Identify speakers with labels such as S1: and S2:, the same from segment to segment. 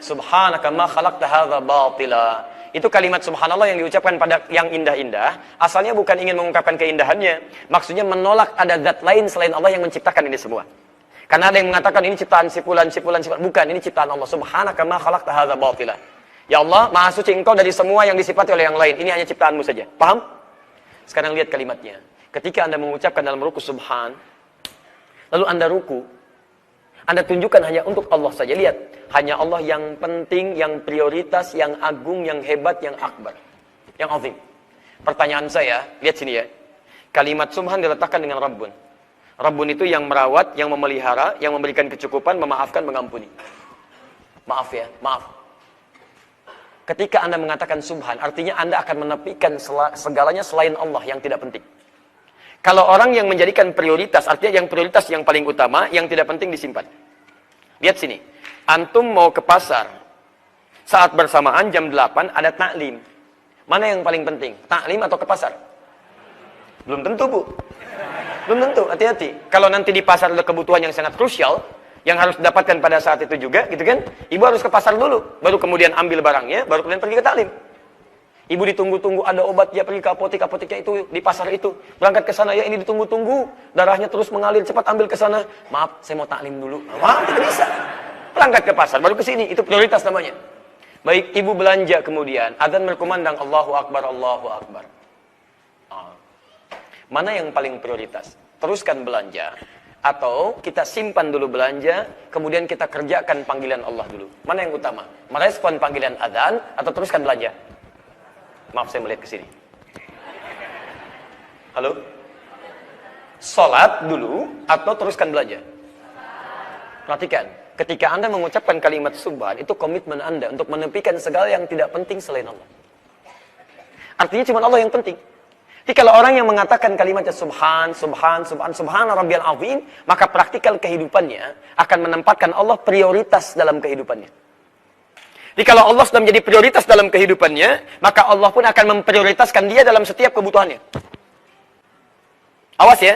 S1: Subhanaka ma khalaqta hadza batila. Itu kalimat subhanallah yang diucapkan pada yang indah-indah, asalnya bukan ingin mengungkapkan keindahannya, maksudnya menolak ada zat lain selain Allah yang menciptakan ini semua. Karena ada yang mengatakan ini ciptaan si fulan, bukan, ini ciptaan Allah. Subhanaka ma khalaqta hadza batila. Ya Allah, maha suci engkau dari semua yang disifati oleh yang lain. Ini hanya ciptaanmu saja. Paham? Sekarang lihat kalimatnya. Ketika Anda mengucapkan dalam ruku subhan, lalu Anda ruku, Anda tunjukkan hanya untuk Allah saja. Lihat, hanya Allah yang penting, yang prioritas, yang agung, yang hebat, yang akbar, yang azim. Pertanyaan saya, lihat sini ya. Kalimat subhan diletakkan dengan Rabbun. Rabbun itu yang merawat, yang memelihara, yang memberikan kecukupan, memaafkan, mengampuni. Maaf ya, maaf. Ketika Anda mengatakan subhan, artinya Anda akan menepikan segalanya selain Allah yang tidak penting. Kalau orang yang menjadikan prioritas, artinya yang prioritas yang paling utama, yang tidak penting disimpan. Lihat sini. Antum mau ke pasar. Saat bersamaan jam 8 ada taklim. Mana yang paling penting? Taklim atau ke pasar? Belum tentu, Bu. Belum tentu, hati-hati. Kalau nanti di pasar ada kebutuhan yang sangat krusial, yang harus didapatkan pada saat itu juga, gitu kan? Ibu harus ke pasar dulu, baru kemudian ambil barangnya, baru kemudian pergi ke taklim. Ibu ditunggu-tunggu, ada obat, dia pergi ke apoteknya itu, di pasar itu. Berangkat ke sana, ya ini ditunggu-tunggu. Darahnya terus mengalir, cepat ambil ke sana. Maaf, saya mau taklim dulu. Maaf, tidak bisa. Berangkat ke pasar, baru ke sini. Itu prioritas namanya. Baik, ibu belanja kemudian. Adzan berkumandang, Allahu Akbar, Allahu Akbar. Mana yang paling prioritas? Teruskan belanja. Atau kita simpan dulu belanja, kemudian kita kerjakan panggilan Allah dulu. Mana yang utama? Merespon panggilan adzan atau teruskan belanja? Maaf, saya melihat ke sini. Halo? Salat dulu atau teruskan belanja? Perhatikan, ketika Anda mengucapkan kalimat subhan, itu komitmen Anda untuk menepikan segala yang tidak penting selain Allah. Artinya cuma Allah yang penting. Jadi kalau orang yang mengatakan kalimatnya subhan rabbiyal azim, maka praktikal kehidupannya akan menempatkan Allah prioritas dalam kehidupannya. Jadi kalau Allah sudah menjadi prioritas dalam kehidupannya, maka Allah pun akan memprioritaskan dia dalam setiap kebutuhannya. Awas ya.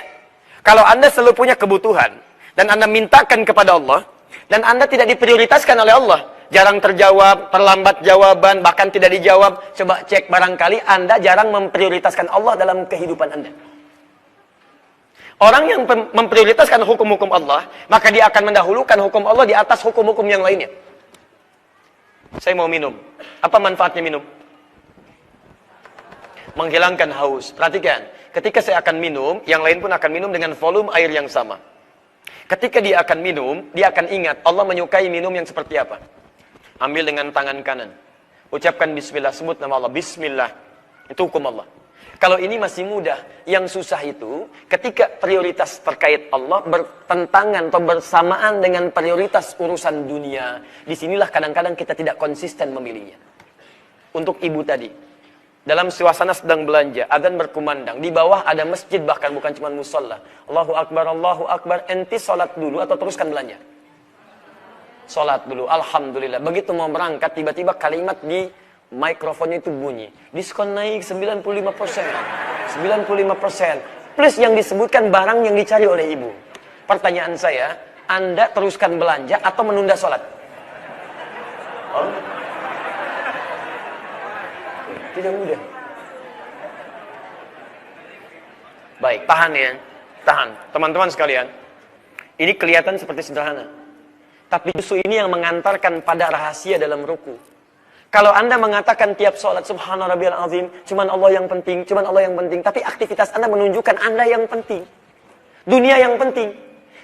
S1: Kalau Anda selalu punya kebutuhan, dan Anda mintakan kepada Allah, dan Anda tidak diprioritaskan oleh Allah, jarang terjawab, terlambat jawaban, bahkan tidak dijawab, coba cek barangkali Anda jarang memprioritaskan Allah dalam kehidupan Anda. Orang yang memprioritaskan hukum-hukum Allah, maka dia akan mendahulukan hukum Allah di atas hukum-hukum yang lainnya. Saya mau minum. Apa manfaatnya minum? Menghilangkan haus. Perhatikan, ketika saya akan minum, yang lain pun akan minum dengan volume air yang sama. Ketika dia akan minum, dia akan ingat Allah menyukai minum yang seperti apa. Ambil dengan tangan kanan. Ucapkan bismillah, sebut nama Allah. Bismillah. Itu hukum Allah. Kalau ini masih mudah, yang susah itu ketika prioritas terkait Allah bertentangan atau bersamaan dengan prioritas urusan dunia. Disinilah kadang-kadang kita tidak konsisten memilihnya. Untuk ibu tadi, dalam suasana sedang belanja, adzan berkumandang, di bawah ada masjid, bahkan bukan cuma musola. Allahu Akbar, enti sholat dulu atau teruskan belanja? Sholat dulu, alhamdulillah. Begitu mau berangkat, tiba-tiba kalimat di mikrofonnya itu bunyi. Diskon naik 95%. 95%. Plus yang disebutkan barang yang dicari oleh ibu. Pertanyaan saya, Anda teruskan belanja atau menunda sholat? Oh? Tidak mudah. Baik, tahan ya. Tahan. Teman-teman sekalian. Ini kelihatan seperti sederhana. Tapi justru ini yang mengantarkan pada rahasia dalam ruku. Kalau Anda mengatakan tiap sholat subhana rabbiyal azim, cuman Allah yang penting, tapi aktivitas Anda menunjukkan Anda yang penting. Dunia yang penting.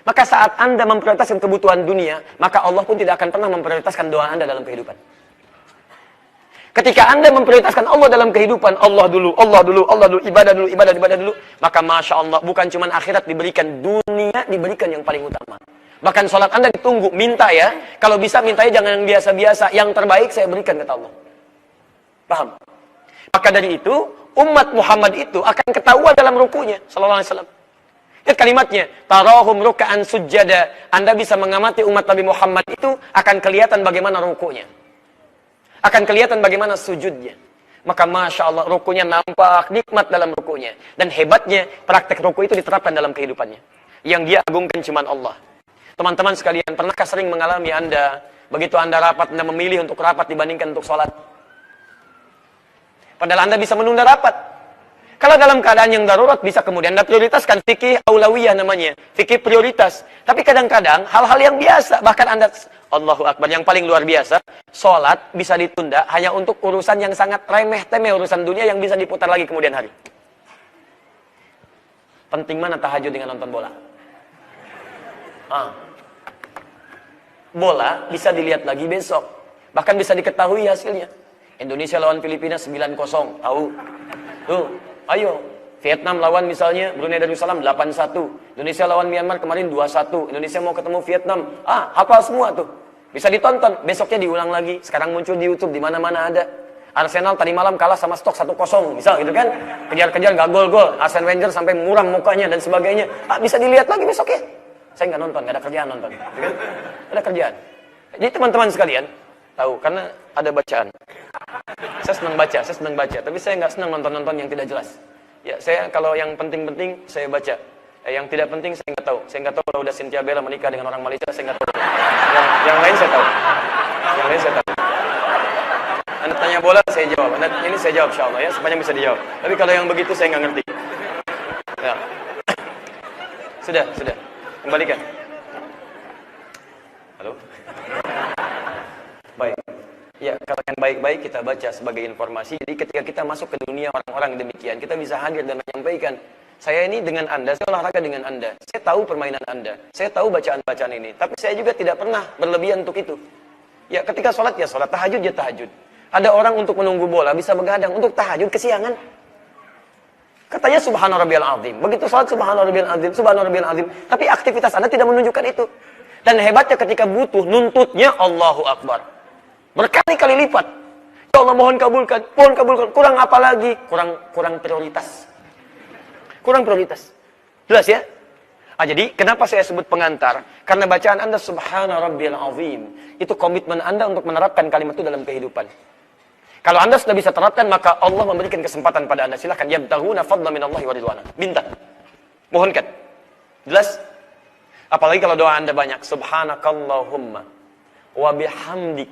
S1: Maka saat Anda memprioritaskan kebutuhan dunia, maka Allah pun tidak akan pernah memprioritaskan doa Anda dalam kehidupan. Ketika Anda memprioritaskan Allah dalam kehidupan, Allah dulu, ibadah dulu, maka Masya Allah, bukan cuman akhirat diberikan, dunia diberikan yang paling utama. Bahkan sholat Anda ditunggu, minta ya. Kalau bisa mintanya jangan yang biasa-biasa. Yang terbaik saya berikan kata Allah. Paham? Maka dari itu, umat Muhammad itu akan ketahuan dalam rukunya. Sallallahu alaihi wasallam. Lihat kalimatnya. Tarahum ruka'an sujjada. Anda bisa mengamati umat Nabi Muhammad itu akan kelihatan bagaimana rukunya. Akan kelihatan bagaimana sujudnya. Maka Masya Allah, rukunya nampak nikmat dalam rukunya. Dan hebatnya, praktek ruku itu diterapkan dalam kehidupannya. Yang dia agungkan cuma Allah. Teman-teman sekalian, pernahkah sering mengalami Anda Begitu Anda rapat, Anda memilih untuk rapat dibandingkan untuk sholat. Padahal Anda bisa menunda rapat. Kalau dalam keadaan yang darurat, bisa kemudian Anda prioritaskan. Fikih aulawiyah namanya. Fikih prioritas. Tapi kadang-kadang, hal-hal yang biasa. Bahkan Anda, Allahu Akbar, yang paling luar biasa, sholat bisa ditunda hanya untuk urusan yang sangat remeh-temeh, urusan dunia yang bisa diputar lagi kemudian hari. Penting mana tahajud dengan nonton bola? Bola bisa dilihat lagi besok. Bahkan bisa diketahui hasilnya. Indonesia lawan Filipina 9-0. Tahu? Tuh, ayo. Vietnam lawan misalnya Brunei Darussalam 8-1. Indonesia lawan Myanmar kemarin 2-1. Indonesia mau ketemu Vietnam. Hafal semua tuh. Bisa ditonton. Besoknya diulang lagi. Sekarang muncul di YouTube, di mana-mana ada. Arsenal tadi malam kalah sama Stoke 1-0. Misal gitu kan. Kejar-kejar gak gol-gol. Arsene Wenger sampai muram mukanya dan sebagainya. Bisa dilihat lagi besoknya. Saya nggak nonton, nggak ada kerjaan nonton. Kan? Ada kerjaan. Jadi teman-teman sekalian, tahu, karena ada bacaan. Saya senang baca. Tapi saya nggak senang nonton-nonton yang tidak jelas. Ya, saya kalau yang penting-penting, saya baca. Yang tidak penting, saya nggak tahu. Saya nggak tahu kalau udah Cynthia Bella menikah dengan orang Malaysia, saya nggak tahu. Yang lain saya tahu. Yang lain saya tahu. Anda tanya bola, saya jawab. Anda ini saya jawab, insya Allah ya, sepanjang bisa dijawab. Tapi kalau yang begitu, saya nggak ngerti. Ya. Sudah. Kembalikan. Halo? Baik. Ya, kalau yang baik-baik kita baca sebagai informasi. Jadi ketika kita masuk ke dunia orang-orang demikian, kita bisa hadir dan menyampaikan. Saya ini dengan Anda, saya olahraga dengan Anda. Saya tahu permainan Anda. Saya tahu bacaan-bacaan ini. Tapi saya juga tidak pernah berlebihan untuk itu. Ya, ketika sholat ya sholat, tahajud ya tahajud. Ada orang untuk menunggu bola bisa begadang. Untuk tahajud kesiangan. Katanya subhana rabbiyal azim. Begitu salat subhana rabbiyal azim, subhana rabbiyal azim. Tapi aktivitas Anda tidak menunjukkan itu. Dan hebatnya ketika butuh, nuntutnya Allahu Akbar. Berkali-kali lipat. Ya Allah mohon kabulkan. Kurang apa lagi? Kurang prioritas. Kurang prioritas. Jelas ya? Jadi kenapa saya sebut pengantar? Karena bacaan Anda subhana rabbiyal azim. Itu komitmen Anda untuk menerapkan kalimat itu dalam kehidupan. Kalau Anda sudah bisa terapkan, maka Allah memberikan kesempatan pada Anda. Silahkan. Yabtaghuna fadla minallahi wa ridwana. Minta. Mohonkan. Jelas? Apalagi kalau doa Anda banyak. Subhanakallahumma. Wa bihamdik.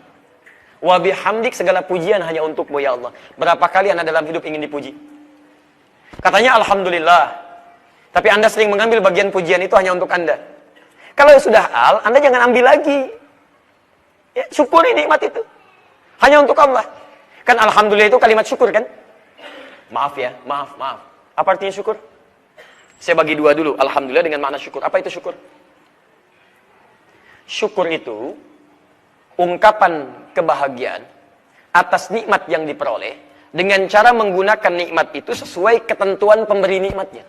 S1: Wa bihamdik, segala pujian hanya untukmu ya Allah. Berapa kali Anda dalam hidup ingin dipuji? Katanya Alhamdulillah. Tapi Anda sering mengambil bagian pujian itu hanya untuk Anda. Kalau sudah Anda jangan ambil lagi. Ya, syukuri nikmat itu. Hanya untuk Allah. Kan Alhamdulillah itu kalimat syukur kan? Maaf ya, maaf. Apa artinya syukur? Saya bagi dua dulu. Alhamdulillah dengan makna syukur. Apa itu syukur? Syukur itu ungkapan kebahagiaan atas nikmat yang diperoleh dengan cara menggunakan nikmat itu sesuai ketentuan pemberi nikmatnya.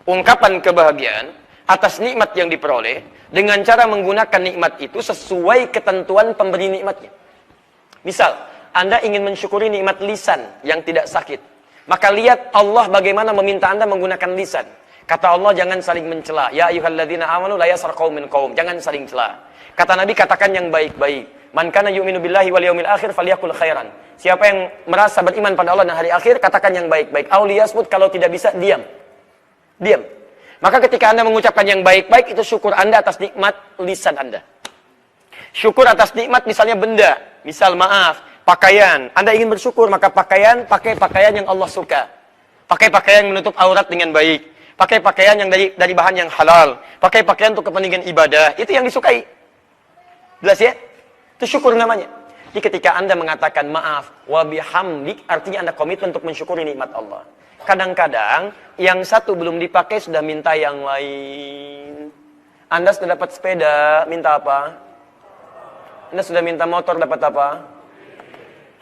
S1: Ungkapan kebahagiaan atas nikmat yang diperoleh dengan cara menggunakan nikmat itu sesuai ketentuan pemberi nikmatnya. Misal, Anda ingin mensyukuri nikmat lisan yang tidak sakit. Maka lihat Allah bagaimana meminta Anda menggunakan lisan. Kata Allah, jangan saling mencela. Ya ayyuhalladzina amanu la yaskhar qaumin qaum. Jangan saling cela. Kata Nabi, katakan yang baik-baik. Man kana yu'minu billahi wal yaumil akhir falyakul khairan. Siapa yang merasa beriman pada Allah dan hari akhir, katakan yang baik-baik. Aw liyasmut, kalau tidak bisa, diam. Diam. Maka ketika Anda mengucapkan yang baik-baik, itu syukur Anda atas nikmat lisan Anda. Syukur atas nikmat misalnya benda. Misal maaf, pakaian. Anda ingin bersyukur, maka pakai pakaian yang Allah suka. Pakai pakaian yang menutup aurat dengan baik. Pakai pakaian yang dari bahan yang halal. Pakai pakaian untuk kepentingan ibadah. Itu yang disukai. Jelas ya? Itu syukur namanya. Jadi ketika Anda mengatakan maaf, wa bihamdik, artinya Anda komitmen untuk mensyukuri nikmat Allah. Kadang-kadang, yang satu belum dipakai sudah minta yang lain. Anda sudah dapat sepeda, minta apa? Anda sudah minta motor, dapat apa?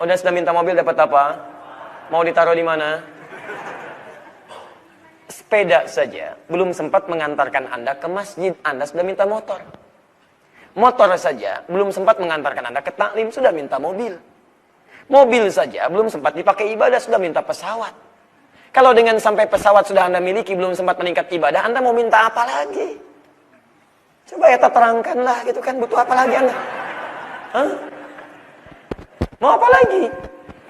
S1: Anda sudah minta mobil, dapat apa? Mau ditaruh di mana? Sepeda saja belum sempat mengantarkan Anda ke masjid, Anda sudah minta motor. Motor saja belum sempat mengantarkan Anda ke taklim, sudah minta mobil. Mobil saja belum sempat dipakai ibadah, sudah minta pesawat. Kalau dengan sampai pesawat sudah Anda miliki, belum sempat meningkat ibadah, Anda mau minta apa lagi? Coba ya terangkanlah gitu kan, butuh apa lagi Anda? Hah? Mau apa lagi?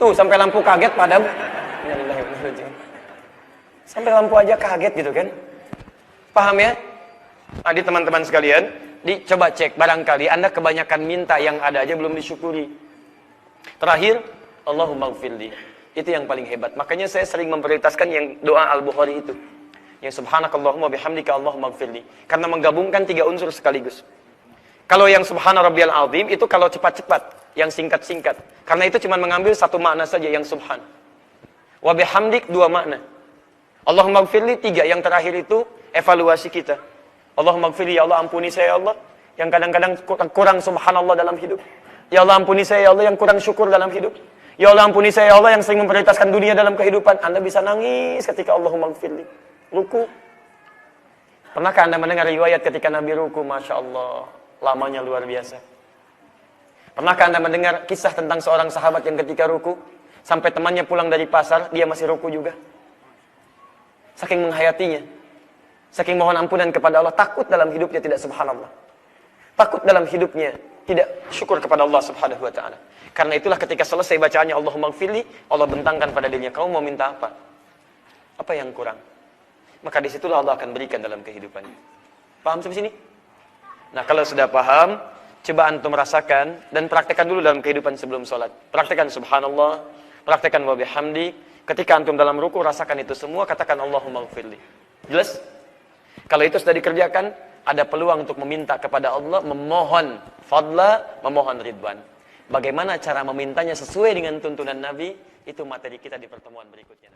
S1: Tuh, sampai lampu kaget padam. Sampai lampu aja kaget gitu kan. Paham ya? Jadi teman-teman sekalian, Coba cek, barangkali Anda kebanyakan minta yang ada aja belum disyukuri. Terakhir, Allahumma gfirli. Itu yang paling hebat. Makanya saya sering memprioritaskan yang doa Al-Bukhari itu. Yang subhanakallahumma bihamdika Allahumma gfirli. Karena menggabungkan 3 unsur sekaligus. Kalau yang subhana rabbiyal azim itu kalau cepat-cepat, yang singkat-singkat. Karena itu cuma mengambil 1 makna saja yang subhan. Wa bihamdik 2 makna. Allahumma gfirli 3, yang terakhir itu evaluasi kita. Allahumma gfirli, ya Allah ampuni saya ya Allah yang kadang-kadang kurang subhanallah dalam hidup. Ya Allah ampuni saya ya Allah yang kurang syukur dalam hidup. Ya Allah ampuni saya ya Allah yang sering memprioritaskan dunia dalam kehidupan. Anda bisa nangis ketika Allahumma gfirli. Ruku. Pernahkah Anda mendengar riwayat ketika Nabi ruku? Masya Allah, lamanya luar biasa. Pernahkah Anda mendengar kisah tentang seorang sahabat yang ketika ruku sampai temannya pulang dari pasar, dia masih ruku juga? Saking menghayatinya, saking mohon ampunan kepada Allah, takut dalam hidupnya tidak subhanallah. Takut dalam hidupnya tidak syukur kepada Allah subhanahu wa ta'ala. Karena itulah ketika selesai bacaannya Allahumma gfirli, Allah bentangkan pada dirinya, kamu mau minta apa? Apa yang kurang? Maka disitulah Allah akan berikan dalam kehidupannya. Paham sampai sini? Nah, kalau sudah paham, coba antum rasakan dan praktekkan dulu dalam kehidupan sebelum sholat. Praktekkan subhanallah, praktekkan wa bihamdi. Ketika antum dalam ruku, rasakan itu semua, katakan Allahumma gfirli. Jelas? Kalau itu sudah dikerjakan, ada peluang untuk meminta kepada Allah, memohon fadla, memohon ridwan. Bagaimana cara memintanya sesuai dengan tuntunan Nabi, itu materi kita di pertemuan berikutnya.